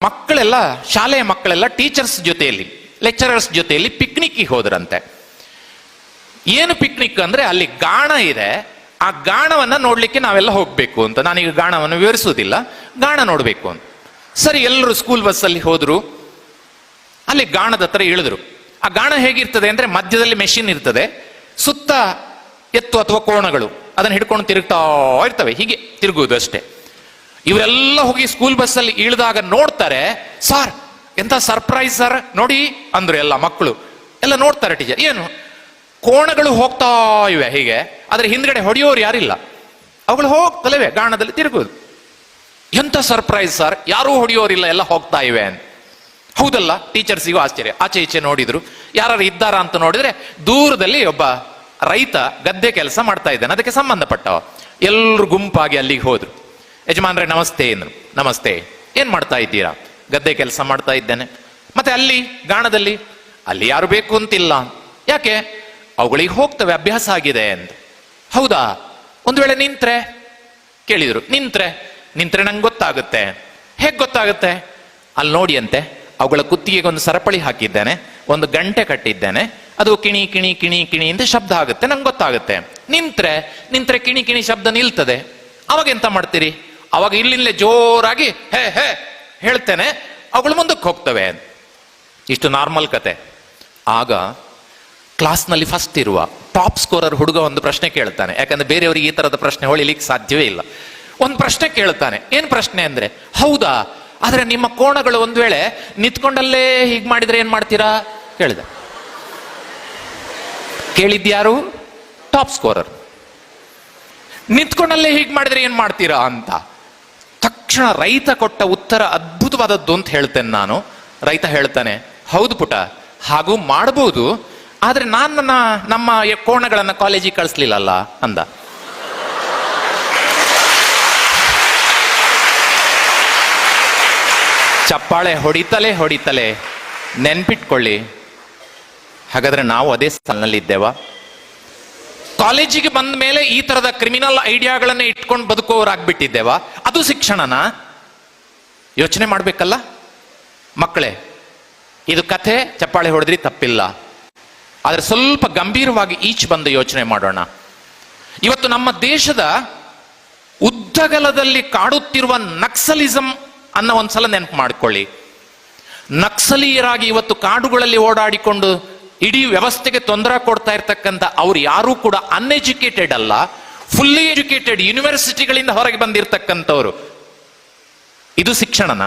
ಮಕ್ಕಳೆಲ್ಲ, ಶಾಲೆಯ ಮಕ್ಕಳೆಲ್ಲ ಟೀಚರ್ಸ್ ಜೊತೆಯಲ್ಲಿ, ಲೆಕ್ಚರರ್ಸ್ ಜೊತೆಯಲ್ಲಿ ಪಿಕ್ನಿಕ್ಗೆ ಹೋದ್ರಂತೆ. ಏನು ಪಿಕ್ನಿಕ್ ಅಂದ್ರೆ ಅಲ್ಲಿ ಗಾಣ ಇದೆ, ಆ ಗಾಣವನ್ನ ನೋಡ್ಲಿಕ್ಕೆ ನಾವೆಲ್ಲ ಹೋಗ್ಬೇಕು ಅಂತ. ನಾನೀಗ ಗಾಣವನ್ನು ವಿವರಿಸುವುದಿಲ್ಲ, ಗಾಣ ನೋಡ್ಬೇಕು ಅಂತ. ಸರಿ, ಎಲ್ಲರೂ ಸ್ಕೂಲ್ ಬಸ್ಸಲ್ಲಿ ಹೋದ್ರು. ಅಲ್ಲಿ ಗಾಣದ ಹತ್ರ ಇಳಿದ್ರು. ಆ ಗಾಣ ಹೇಗಿರ್ತದೆ ಅಂದ್ರೆ ಮಧ್ಯದಲ್ಲಿ ಮೆಷಿನ್ ಇರ್ತದೆ, ಸುತ್ತ ಎತ್ತು ಅಥವಾ ಕೋಣಗಳು ಅದನ್ನ ಹಿಡ್ಕೊಂಡು ತಿರುಗ್ತಾ ಇರ್ತವೆ, ಹೀಗೆ ತಿರುಗುವುದು ಅಷ್ಟೇ. ಇವರೆಲ್ಲ ಹೋಗಿ ಸ್ಕೂಲ್ ಬಸ್ಸಲ್ಲಿ ಇಳಿದಾಗ ನೋಡ್ತಾರೆ, ಸರ್ ಎಂತ ಸರ್ಪ್ರೈಸ್ ಸರ್ ನೋಡಿ ಅಂದ್ರು ಎಲ್ಲ ಮಕ್ಕಳು. ಎಲ್ಲ ನೋಡ್ತಾರೆ ಟೀಚರ್, ಏನು ಕೋಣಗಳು ಹೋಗ್ತಾ ಇವೆ ಹೀಗೆ, ಆದ್ರೆ ಹಿಂದ್ಗಡೆ ಹೊಡೆಯೋರು ಯಾರಿಲ್ಲ, ಅವುಗಳು ಹೋಗ್ತಲವೆ ಗಾಣದಲ್ಲಿ ತಿರುಗುವುದು. ಎಂತ ಸರ್ಪ್ರೈಸ್ ಸರ್, ಯಾರೂ ಹೊಡೆಯೋರಿಲ್ಲ, ಎಲ್ಲ ಹೋಗ್ತಾ ಇವೆ ಅಂತ. ಹೌದಲ್ಲ, ಟೀಚರ್ಸಿಗೂ ಆಶ್ಚರ್ಯ. ಆಚೆ ಈಚೆ ನೋಡಿದ್ರು, ಯಾರು ಇದ್ದಾರಾ ಅಂತ ನೋಡಿದ್ರೆ ದೂರದಲ್ಲಿ ಒಬ್ಬ ರೈತ ಗದ್ದೆ ಕೆಲಸ ಮಾಡ್ತಾ ಇದ್ದಾನೆ, ಅದಕ್ಕೆ ಸಂಬಂಧಪಟ್ಟವ. ಎಲ್ಲರೂ ಗುಂಪಾಗಿ ಅಲ್ಲಿಗೆ ಹೋದ್ರು. ಯಜಮಾನ್ರೆ ನಮಸ್ತೆ ಎಂದ್ರು. ನಮಸ್ತೆ, ಏನ್ ಮಾಡ್ತಾ ಇದ್ದೀರಾ? ಗದ್ದೆ ಕೆಲಸ ಮಾಡ್ತಾ ಇದ್ದೇನೆ. ಮತ್ತೆ ಅಲ್ಲಿ ಗಾಣದಲ್ಲಿ? ಅಲ್ಲಿ ಯಾರು ಬೇಕು ಅಂತಿಲ್ಲ. ಯಾಕೆ? ಅವುಗಳಿಗೆ ಹೋಗ್ತವೆ, ಅಭ್ಯಾಸ ಆಗಿದೆ ಅಂತ. ಹೌದಾ, ಒಂದು ವೇಳೆ ನಿಂತ್ರೆ? ಕೇಳಿದ್ರು. ನಿಂತ್ರೆ ನಂಗೆ ಗೊತ್ತಾಗುತ್ತೆ. ಹೇಗೆ ಗೊತ್ತಾಗುತ್ತೆ? ಅಲ್ಲಿ ನೋಡಿ ಅಂತೆ, ಅವುಗಳ ಕುತ್ತಿಗೆಗೆ ಒಂದು ಸರಪಳಿ ಹಾಕಿದ್ದೇನೆ, ಒಂದು ಗಂಟೆ ಕಟ್ಟಿದ್ದೇನೆ, ಅದು ಕಿಣಿ ಕಿಣಿ ಕಿಣಿ ಕಿಣಿ ಅಂತ ಶಬ್ದ ಆಗುತ್ತೆ, ನಂಗೆ ಗೊತ್ತಾಗುತ್ತೆ. ನಿಂತ್ರೆ ಕಿಣಿ ಕಿಣಿ ಶಬ್ದ ನಿಲ್ತದೆ. ಅವಾಗ ಎಂತ ಮಾಡ್ತೀರಿ? ಅವಾಗ ಇಲ್ಲಿಂದಲೇ ಜೋರಾಗಿ ಹೇ ಹೇ ಹೇಳ್ತೇನೆ, ಅವುಗಳು ಮುಂದಕ್ಕೆ ಹೋಗ್ತವೆ. ಇಷ್ಟು ನಾರ್ಮಲ್ ಕತೆ. ಆಗ ಕ್ಲಾಸ್ನಲ್ಲಿ ಫಸ್ಟ್ ಇರುವ ಟಾಪ್ ಸ್ಕೋರರ್ ಹುಡುಗ ಒಂದು ಪ್ರಶ್ನೆ ಕೇಳ್ತಾನೆ. ಯಾಕಂದ್ರೆ ಬೇರೆಯವರಿಗೆ ಈ ತರದ ಪ್ರಶ್ನೆ ಹೊಳಿಲಿಕ್ಕೆ ಸಾಧ್ಯವೇ ಇಲ್ಲ. ಒಂದು ಪ್ರಶ್ನೆ ಕೇಳ್ತಾನೆ. ಏನ್ ಪ್ರಶ್ನೆ ಅಂದ್ರೆ, ಹೌದಾ, ಆದ್ರೆ ನಿಮ್ಮ ಕೋಣಗಳು ಒಂದ್ ವೇಳೆ ನಿಂತ್ಕೊಂಡಲ್ಲೇ ಹೀಗ್ ಮಾಡಿದ್ರೆ ಏನ್ ಮಾಡ್ತೀರಾ ಕೇಳಿದ. ಕೇಳಿದ್ಯಾರು? Top scorer. ನಿಂತ್ಕೊಂಡಲ್ಲೇ ಹೀಗ್ ಮಾಡಿದ್ರೆ ಏನ್ ಮಾಡ್ತೀರಾ ಅಂತ. ತಕ್ಷಣ ರೈತ ಕೊಟ್ಟ ಉತ್ತರ ಅದ್ಭುತವಾದದ್ದು ಅಂತ ಹೇಳ್ತೇನೆ ನಾನು. ರೈತ ಹೇಳ್ತಾನೆ, ಹೌದು ಪುಟ, ಹಾಗೂ ಮಾಡಬಹುದು, ಆದ್ರೆ ನಾನು ನಮ್ಮ ಕೋಣಗಳನ್ನ ಕಾಲೇಜಿಗೆ ಕಳಿಸ್ಲಿಲ್ಲಲ್ಲ ಅಂದ. ಚಪ್ಪಾಳೆ ಹೊಡಿತಲೇ ನೆನ್ಪಿಟ್ಕೊಳ್ಳಿ. ಹಾಗಾದ್ರೆ ನಾವು ಅದೇ ಸಾಲಿನಲ್ಲಿದ್ದೇವಾ? ಕಾಲೇಜಿಗೆ ಬಂದ ಮೇಲೆ ಈ ತರದ ಕ್ರಿಮಿನಲ್ ಐಡಿಯಾಗಳನ್ನ ಇಟ್ಕೊಂಡು ಬದುಕೋರಾಗ್ಬಿಟ್ಟಿದ್ದೇವಾ? ಅದು ಶಿಕ್ಷಣನ? ಯೋಚನೆ ಮಾಡ್ಬೇಕಲ್ಲ ಮಕ್ಕಳೇ. ಇದು ಕಥೆ, ಚಪ್ಪಾಳೆ ಹೊಡೆದ್ರಿ ತಪ್ಪಿಲ್ಲ, ಆದ್ರೆ ಸ್ವಲ್ಪ ಗಂಭೀರವಾಗಿ ಈಚೆ ಬಂದು ಯೋಚನೆ ಮಾಡೋಣ. ಇವತ್ತು ನಮ್ಮ ದೇಶದ ಉದ್ದಗಲದಲ್ಲಿ ಕಾಡುತ್ತಿರುವ ನಕ್ಸಲಿಸಂ ಅನ್ನೋ ಒಂದ್ಸಲ ನೆನಪು ಮಾಡ್ಕೊಳ್ಳಿ. ನಕ್ಸಲೀಯರಾಗಿ ಇವತ್ತು ಕಾಡುಗಳಲ್ಲಿ ಓಡಾಡಿಕೊಂಡು ಇಡೀ ವ್ಯವಸ್ಥೆಗೆ ತೊಂದರೆ ಕೊಡ್ತಾ ಇರ್ತಕ್ಕಂಥ ಅವ್ರು ಯಾರೂ ಕೂಡ ಅನ್ಎಜುಕೇಟೆಡ್ ಅಲ್ಲ, ಫುಲ್ಲಿ ಎಜುಕೇಟೆಡ್, ಯೂನಿವರ್ಸಿಟಿಗಳಿಂದ ಹೊರಗೆ ಬಂದಿರತಕ್ಕಂಥವ್ರು. ಇದು ಶಿಕ್ಷಣನ?